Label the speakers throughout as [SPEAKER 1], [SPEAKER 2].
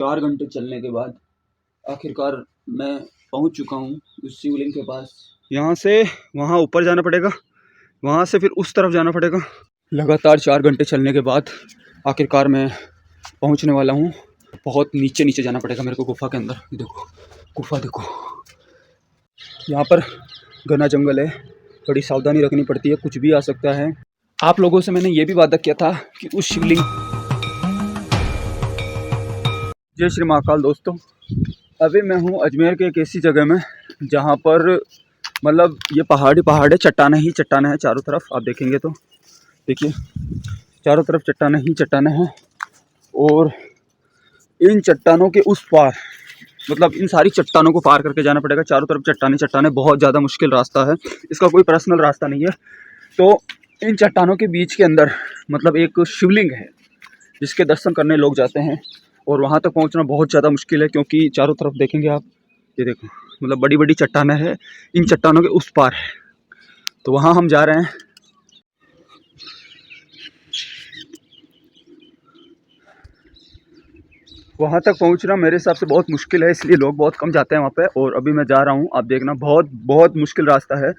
[SPEAKER 1] 4 घंटे चलने के बाद आखिरकार मैं पहुंच चुका हूं उस शिवलिंग के पास। यहाँ से वहाँ ऊपर जाना पड़ेगा, वहाँ से फिर उस तरफ जाना पड़ेगा। लगातार 4 घंटे चलने के बाद आखिरकार मैं पहुंचने वाला हूँ। बहुत नीचे नीचे जाना पड़ेगा मेरे को गुफा के अंदर। देखो गुफा, देखो यहाँ पर घना जंगल है, बड़ी सावधानी रखनी पड़ती है, कुछ भी आ सकता है। आप लोगों से मैंने ये भी वादा किया था कि उस शिवलिंग। जय श्री महाकाल दोस्तों, अभी मैं हूँ अजमेर के एक ऐसी जगह में जहाँ पर मतलब ये पहाड़ है, चट्टानें ही चट्टानें हैं चारों तरफ। आप देखेंगे तो देखिए चारों तरफ चट्टानें ही चट्टानें हैं, और इन चट्टानों के उस पार मतलब इन सारी चट्टानों को पार करके जाना पड़ेगा। चारों तरफ चट्टानें चट्टानें, बहुत ज़्यादा मुश्किल रास्ता है, इसका कोई पर्सनल रास्ता नहीं है। तो इन चट्टानों के बीच के अंदर मतलब एक शिवलिंग है जिसके दर्शन करने लोग जाते हैं, और वहाँ तक पहुँचना बहुत ज़्यादा मुश्किल है क्योंकि चारों तरफ देखेंगे आप, ये देखो मतलब बड़ी बड़ी चट्टानें हैं, इन चट्टानों के उस पार है। तो वहाँ हम जा रहे हैं। वहाँ तक पहुँचना मेरे हिसाब से बहुत मुश्किल है, इसलिए लोग बहुत कम जाते हैं वहाँ पे। और अभी मैं जा रहा हूँ, आप देखना बहुत मुश्किल रास्ता है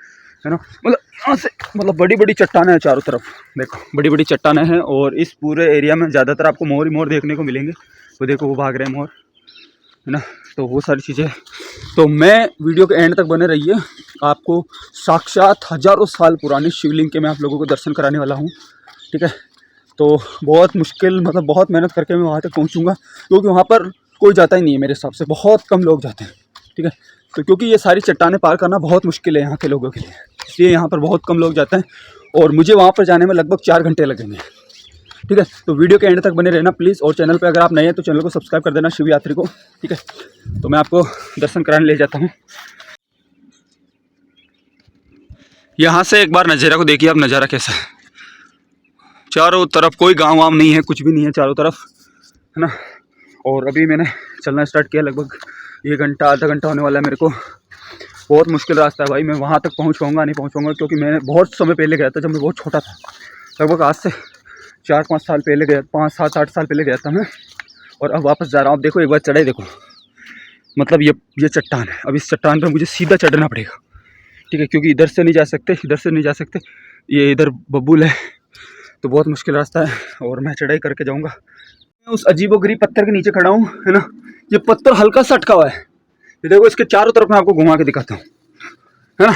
[SPEAKER 1] ना। मतलब यहाँ से मतलब बड़ी बड़ी चट्टानें हैं चारों तरफ, देखो बड़ी बड़ी चट्टानें हैं, और इस पूरे एरिया में ज़्यादातर आपको मोर ही मोर देखने को मिलेंगे। वो देखो वो भाग रहे हैं मोर, है ना। तो वो सारी चीज़ें, तो मैं वीडियो के एंड तक बने रहिए। आपको साक्षात हज़ारों साल पुरानी शिवलिंग के मैं आप लोगों को दर्शन कराने वाला हूँ, ठीक है। तो बहुत मुश्किल मतलब बहुत मेहनत करके मैं वहाँ तक पहुँचूँगा, क्योंकि वहाँ पर कोई जाता ही नहीं है मेरे हिसाब से, बहुत कम लोग जाते हैं, ठीक है। तो क्योंकि ये सारी चट्टानें पार करना बहुत मुश्किल है यहाँ के लोगों के लिए, इसलिए यहाँ पर बहुत कम लोग जाते हैं, और मुझे वहाँ पर जाने में लगभग 4 घंटे लगेंगे, ठीक है। तो वीडियो के एंड तक बने रहना प्लीज़, और चैनल पे अगर आप नए हैं तो चैनल को सब्सक्राइब कर देना, शिव यात्री को, ठीक है। तो मैं आपको दर्शन कराने ले जाता हूँ। यहाँ से एक बार नज़ारा को देखिए आप, नज़ारा कैसा है। चारों तरफ कोई गाँव वाम नहीं है, कुछ भी नहीं है चारों तरफ, है ना। और अभी मैंने चलना स्टार्ट किया, लगभग 1 घंटा आधा घंटा होने वाला है मेरे को। बहुत मुश्किल रास्ता है भाई, मैं वहाँ तक पहुँच पाऊँगा नहीं पहुँच पाऊँगा, क्योंकि मैं बहुत समय पहले गया था जब मैं बहुत छोटा था, लगभग आज से 4-5 साल पहले गया, 5-7-8 साल पहले गया था मैं, और अब वापस जा रहा हूँ। अब देखो एक बार चढ़ाई देखो, मतलब ये चट्टान है, अब इस चट्टान पर मुझे सीधा चढ़ना पड़ेगा, ठीक है, क्योंकि इधर से नहीं जा सकते, इधर से नहीं जा सकते, ये इधर बबूल है, तो बहुत मुश्किल रास्ता है, और मैं चढ़ाई करके जाऊँगा। मैं उस अजीबोगरीब पत्थर के नीचे खड़ा हूँ, है ना। ये पत्थर हल्का सा अटका हुआ है, ये देखो, इसके चारों तरफ मैं आपको घुमा के दिखाता हूँ, है ना।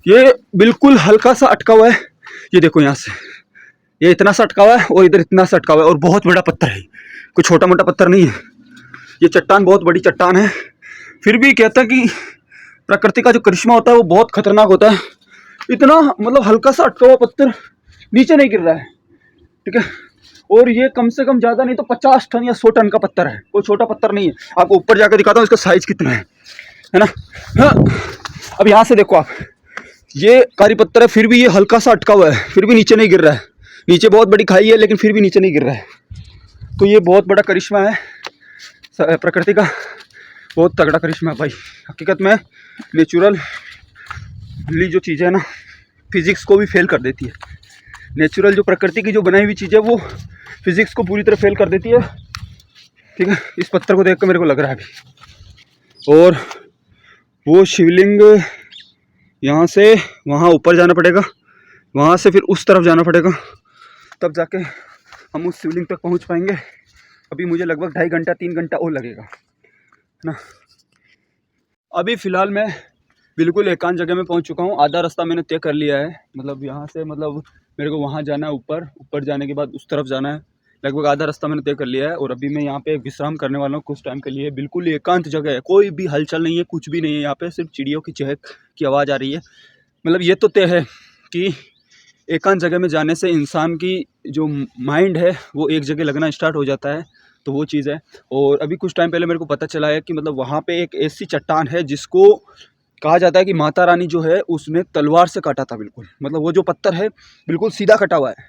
[SPEAKER 1] ये बिल्कुल हल्का सा अटका हुआ है, ये देखो यहाँ से ये इतना सा अटका हुआ है, और इधर इतना सा अटका हुआ है, और बहुत बड़ा पत्थर है, कोई छोटा मोटा पत्थर नहीं है। ये चट्टान बहुत बड़ी चट्टान है, फिर भी कहता है कि प्रकृति का जो करिश्मा होता है वो बहुत खतरनाक होता है। इतना मतलब हल्का सा अटका हुआ पत्थर नीचे नहीं गिर रहा है, ठीक है। और ये कम से कम ज़्यादा नहीं तो 50 टन या 100 टन का पत्थर है, कोई छोटा पत्थर नहीं है। आपको ऊपर जाकर दिखाता हूँ इसका साइज कितना है ना। हाँ, अब यहाँ से देखो आप, ये कारी पत्थर है, फिर भी ये हल्का सा अटका हुआ है, फिर भी नीचे नहीं गिर रहा है। नीचे बहुत बड़ी खाई है, लेकिन फिर भी नीचे नहीं गिर रहा है। तो ये बहुत बड़ा करिश्मा है प्रकृति का, बहुत तगड़ा करिश्मा है भाई। हकीकत में नेचुरली जो चीज़ें है ना, फिजिक्स को भी फेल कर देती है। नेचुरल जो प्रकृति की जो बनाई हुई चीज़ है वो फिजिक्स को पूरी तरह फेल कर देती है, ठीक है। इस पत्थर को देख कर मेरे को लग रहा है अभी। और वो शिवलिंग, यहाँ से वहाँ ऊपर जाना पड़ेगा, वहाँ से फिर उस तरफ जाना पड़ेगा, तब जाके हम उस शिवलिंग तक पहुँच पाएंगे। अभी मुझे लगभग 2.5 घंटा 3 घंटा और लगेगा, है ना। अभी फ़िलहाल मैं बिल्कुल एकांत जगह में पहुँच चुका हूँ, आधा रास्ता मैंने तय कर लिया है। मतलब यहाँ से मतलब मेरे को वहाँ जाना है, ऊपर जाने के बाद उस तरफ जाना है, लगभग आधा रास्ता मैंने तय कर लिया है। और अभी मैं यहाँ पे विश्राम करने वाला हूँ कुछ टाइम के लिए। बिल्कुल एकांत जगह है, कोई भी हलचल नहीं है, कुछ भी नहीं है यहाँ पे, सिर्फ चिड़ियों की चहक की आवाज़ आ रही है। मतलब ये तो तय है कि एकांत जगह में जाने से इंसान की जो माइंड है वो एक जगह लगना स्टार्ट हो जाता है, तो वो चीज़ है। और अभी कुछ टाइम पहले मेरे को पता चला है कि मतलब वहाँ पे एक ऐसी चट्टान है जिसको कहा जाता है कि माता रानी जो है उसने तलवार से काटा था, बिल्कुल। मतलब वो जो पत्थर है बिल्कुल सीधा कटा हुआ है,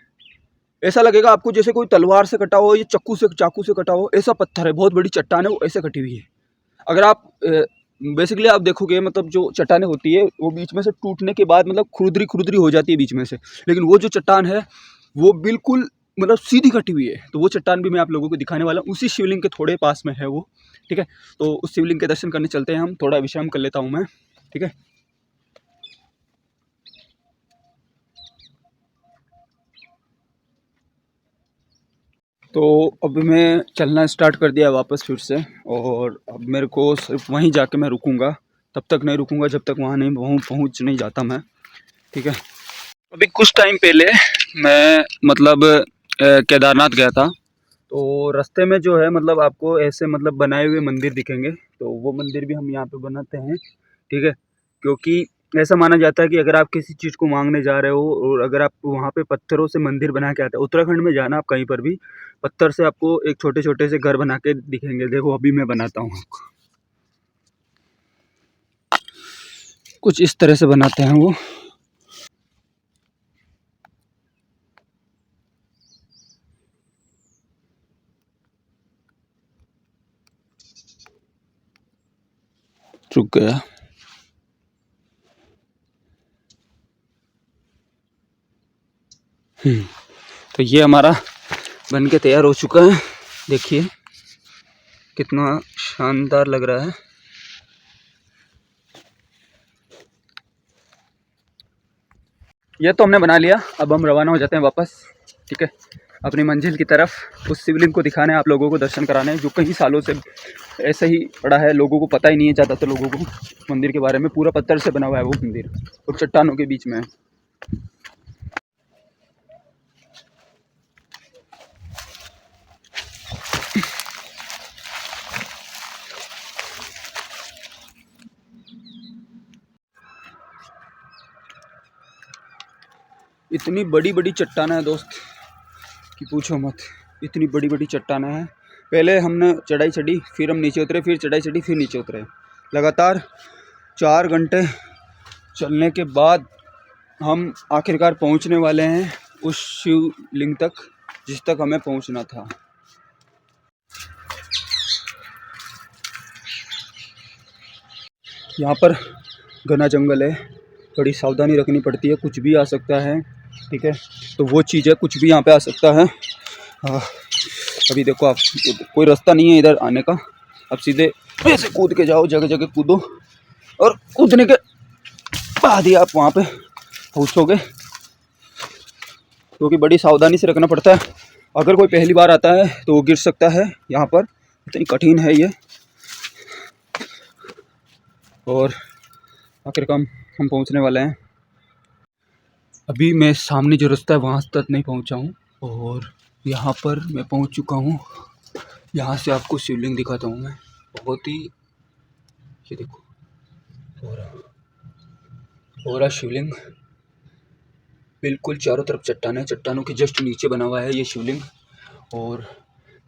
[SPEAKER 1] ऐसा लगेगा आपको जैसे कोई तलवार से कटा हो, ये चाकू से कटा हो, ऐसा पत्थर है। बहुत बड़ी चट्टान है, वो ऐसे कटी हुई है। अगर आप बेसिकली आप देखोगे, मतलब जो चट्टानें होती है वो बीच में से टूटने के बाद मतलब खुरदरी हो जाती है बीच में से, लेकिन वो जो चट्टान है वो बिल्कुल मतलब सीधी कटी हुई है। तो वो चट्टान भी मैं आप लोगों को दिखाने वाला हूँ, उसी शिवलिंग के थोड़े पास में है वो, ठीक है। तो उस शिवलिंग के दर्शन करने चलते हैं हम, थोड़ा विश्राम कर लेता हूँ मैं, ठीक है। तो अब मैं चलना स्टार्ट कर दिया वापस फिर से, और अब मेरे को सिर्फ वहीं जाके मैं रुकूंगा, तब तक नहीं रुकूंगा जब तक वहाँ नहीं पहुँच नहीं जाता मैं, ठीक है। अभी कुछ टाइम पहले मैं मतलब केदारनाथ गया था। तो रास्ते में जो है मतलब आपको ऐसे मतलब बनाए हुए मंदिर दिखेंगे, तो वो मंदिर भी हम यहाँ पे बनाते हैं, ठीक है। क्योंकि ऐसा माना जाता है कि अगर आप किसी चीज़ को मांगने जा रहे हो और अगर आप वहाँ पे पत्थरों से मंदिर बना के आते हो, उत्तराखंड में जाना आप कहीं पर भी, पत्थर से आपको एक छोटे छोटे से घर बना के दिखेंगे। देखो अभी मैं बनाता हूँ, कुछ इस तरह से बनाते हैं वो। रुक गया। तो ये हमारा बन के तैयार हो चुका है, देखिए कितना शानदार लग रहा है। ये तो हमने बना लिया, अब हम रवाना हो जाते हैं वापस, ठीक है, अपनी मंजिल की तरफ। उस शिवलिंग को दिखाने, आप लोगों को दर्शन कराने, जो कई सालों से ऐसे ही पड़ा है, लोगों को पता ही नहीं है ज़्यादातर लोगों को मंदिर के बारे में। पूरा पत्थर से बना हुआ है वो मंदिर और चट्टानों के बीच में है। इतनी बड़ी बड़ी चट्टानें हैं दोस्त कि पूछो मत, इतनी बड़ी बड़ी चट्टानें हैं। पहले हमने चढ़ाई चढ़ी, फिर हम नीचे उतरे, फिर चढ़ाई चढ़ी, फिर नीचे उतरे। लगातार 4 घंटे चलने के बाद हम आखिरकार पहुंचने वाले हैं उस शिवलिंग तक, जिस तक हमें पहुंचना था। यहाँ पर घना जंगल है, बड़ी सावधानी रखनी पड़ती है, कुछ भी आ सकता है, ठीक है। तो वो चीज़ है, कुछ भी यहाँ पे आ सकता है। अभी देखो आप, कोई रास्ता नहीं है इधर आने का, अब सीधे ऐसे कूद के जाओ, जगह जगह कूदो, और कूदने के बाद ही आप वहाँ पे पहुँचोगे, क्योंकि बड़ी सावधानी से रखना पड़ता है। अगर कोई पहली बार आता है तो वो गिर सकता है यहाँ पर, इतनी कठिन है ये। और आखिरकार हम पहुँचने वाले हैं। अभी मैं सामने जो रास्ता है वहाँ तक नहीं पहुँचा हूँ, और यहाँ पर मैं पहुँच चुका हूँ। यहाँ से आपको शिवलिंग दिखाता हूँ मैं, बहुत ही, ये देखो पूरा शिवलिंग, बिल्कुल चारों तरफ चट्टानें, चट्टानों के जस्ट नीचे बना हुआ है ये शिवलिंग। और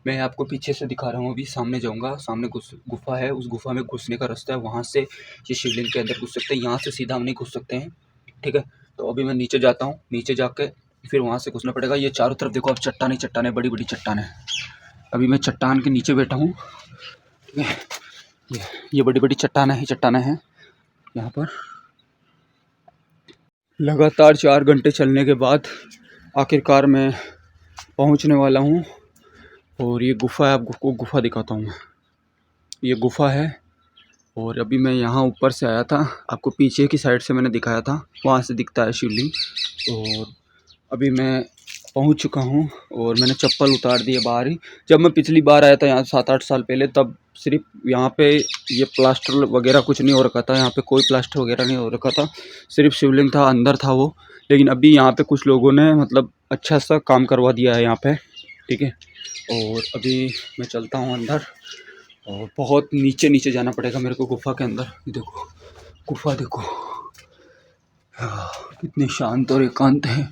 [SPEAKER 1] मैं आपको पीछे से दिखा रहा हूँ, अभी सामने जाऊँगा, सामने गुफा है, उस गुफा में घुसने का रास्ता है, वहाँ से ये शिवलिंग के अंदर घुस सकते हैं, यहाँ से सीधा हम नहीं घुस सकते हैं, ठीक है। तो अभी मैं नीचे जाता हूँ, नीचे जाके फिर वहाँ से घुसना पड़ेगा। ये चारों तरफ देखो आप, चट्टानें चट्टानें, बड़ी बड़ी चट्टानें। अभी मैं चट्टान के नीचे बैठा हूँ, ठीक है। ये बड़ी बड़ी चट्टानें हैं यहाँ पर। लगातार 4 घंटे चलने के बाद आखिरकार मैं पहुँचने वाला हूँ। और ये गुफ़ा है, आपको गुफ़ा दिखाता हूँ मैं। ये गुफ़ा है, और अभी मैं यहाँ ऊपर से आया था, आपको पीछे की साइड से मैंने दिखाया था, वहाँ से दिखता है शिवलिंग। और अभी मैं पहुँच चुका हूँ, और मैंने चप्पल उतार दी है बाहर ही। जब मैं पिछली बार आया था यहाँ 7-8 साल पहले, तब सिर्फ यहाँ पे ये प्लास्टर वगैरह कुछ नहीं हो रखा था, यहाँ पे कोई प्लास्टर वगैरह नहीं हो रखा था, सिर्फ शिवलिंग था, अंदर था वो। लेकिन अभी यहाँ पे कुछ लोगों ने मतलब अच्छा सा काम करवा दिया है यहाँ पे, ठीक है। और अभी मैं चलता हूँ अंदर, और बहुत नीचे नीचे जाना पड़ेगा मेरे को गुफ़ा के अंदर। देखो गुफ़ा देखो, कितनी शांत और एकांत है,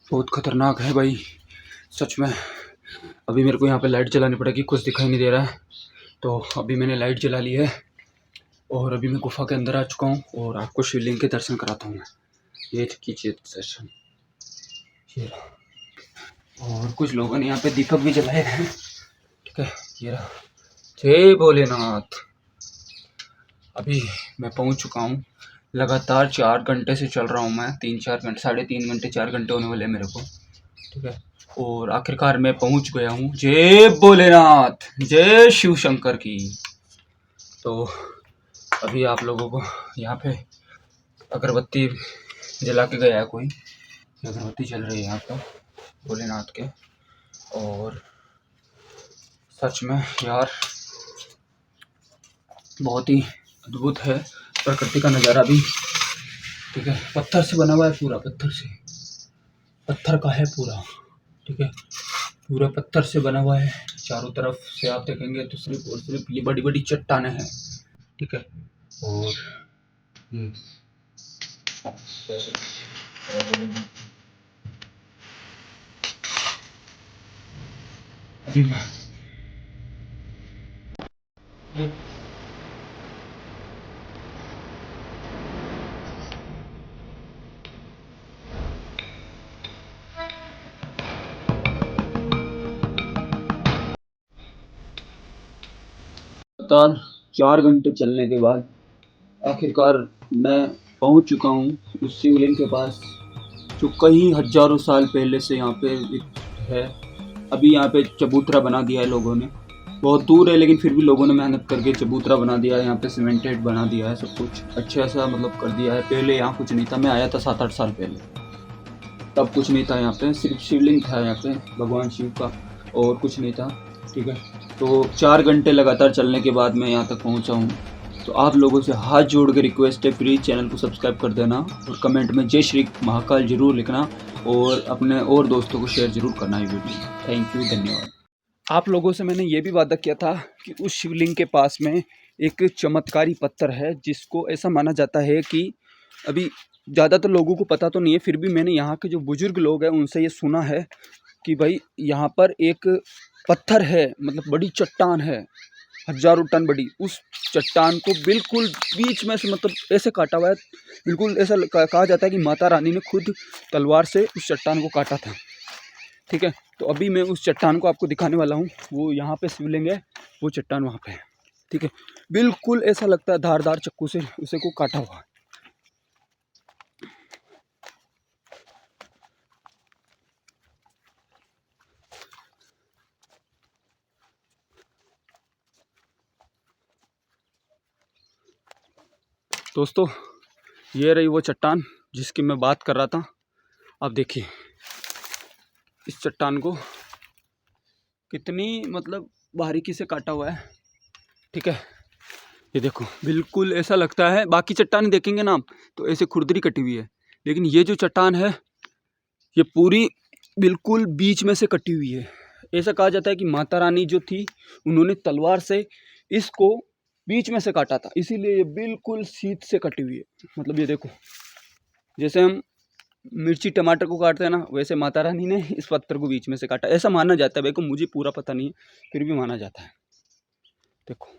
[SPEAKER 1] बहुत खतरनाक है भाई सच में। अभी मेरे को यहाँ पे लाइट जलानी पड़ेगी, कुछ दिखाई नहीं दे रहा है, तो अभी मैंने लाइट जला ली है, और अभी मैं गुफ़ा के अंदर आ चुका हूँ, और आपको शिवलिंग के दर्शन कराता हूँ मैं। ये कीजिए दर्शन, ये, और कुछ लोगों ने यहाँ पे दीपक भी जलाए हैं, ठीक है। ये रहा, जय भोलेनाथ। अभी मैं पहुँच चुका हूँ, लगातार 4 घंटे से चल रहा हूँ मैं, 3-4 घंटे, 3.5 घंटे 4 घंटे होने वाले हैं मेरे को, ठीक है। और आखिरकार मैं पहुँच गया हूँ। जय भोलेनाथ, जय शिव शंकर की। तो अभी आप लोगों को यहाँ पे अगरबत्ती जला के गया है कोई, अगरबत्ती चल रही है यहाँ पर भोलेनाथ के। और सच में यार बहुत ही अद्भुत है प्रकृति का नज़ारा भी, ठीक है। पत्थर से बना हुआ है पूरा, पत्थर से, पत्थर का है पूरा, ठीक है, पूरा पत्थर से बना हुआ है। चारों तरफ से आप देखेंगे तो सिर्फ और सिर्फ ये बड़ी बड़ी चट्टानें हैं, ठीक है। और अभी लगातार 4 घंटे चलने के बाद आखिरकार मैं पहुंच चुका हूं उस शिवलिंग के पास, जो कई हजारों साल पहले से यहाँ पे है। अभी यहाँ पे चबूतरा बना दिया है लोगों ने, बहुत दूर है लेकिन फिर भी लोगों ने मेहनत करके चबूतरा बना दिया है। यहाँ पे सीमेंटेड बना दिया है, सब कुछ अच्छा सा मतलब कर दिया है। पहले यहाँ कुछ नहीं था, मैं आया था 7-8 साल पहले, तब कुछ नहीं था यहाँ पे, सिर्फ शिवलिंग था यहाँ पे भगवान शिव का, और कुछ नहीं था, ठीक है। तो 4 घंटे लगातार चलने के बाद मैं यहाँ तक पहुँचा हूँ। तो आप लोगों से हाथ जोड़ के रिक्वेस्ट है, प्लीज़ चैनल को सब्सक्राइब कर देना और कमेंट में जय श्री महाकाल जरूर लिखना, और अपने और दोस्तों को शेयर जरूर करना ये वीडियो। थैंक यू, धन्यवाद। आप लोगों से मैंने ये भी वादा किया था कि उस शिवलिंग के पास में एक चमत्कारी पत्थर है, जिसको ऐसा माना जाता है कि अभी ज़्यादातर लोगों को पता तो नहीं है, फिर भी मैंने यहाँ के जो बुजुर्ग लोग हैं उनसे ये सुना है कि भाई यहाँ पर एक पत्थर है, मतलब बड़ी चट्टान है, हजारों टन बड़ी। उस चट्टान को बिल्कुल बीच में से मतलब ऐसे काटा हुआ है, बिल्कुल ऐसा कहा जाता है कि माता रानी ने खुद तलवार से उस चट्टान को काटा था, ठीक है। तो अभी मैं उस चट्टान को आपको दिखाने वाला हूँ। वो यहाँ पे शिवलिंग है, वो चट्टान वहाँ पे है, ठीक है। बिल्कुल ऐसा लगता है धारदार चक्कू से उसे को काटा हुआ। दोस्तों ये रही वो चट्टान जिसकी मैं बात कर रहा था। आप देखिए इस चट्टान को कितनी मतलब बारीकी से काटा हुआ है, ठीक है। ये देखो बिल्कुल ऐसा लगता है, बाकी चट्टान देखेंगे ना आप तो ऐसे खुरदरी कटी हुई है, लेकिन ये जो चट्टान है ये पूरी बिल्कुल बीच में से कटी हुई है। ऐसा कहा जाता है कि माता रानी जो थी उन्होंने तलवार से इसको बीच में से काटा था, इसीलिए ये बिल्कुल सीध से कटी हुई है। मतलब ये देखो जैसे हम मिर्ची टमाटर को काटते हैं ना, वैसे माता रानी ने इस पत्थर को बीच में से काटा, ऐसा माना जाता है। देखो मुझे पूरा पता नहीं है, फिर भी माना जाता है। देखो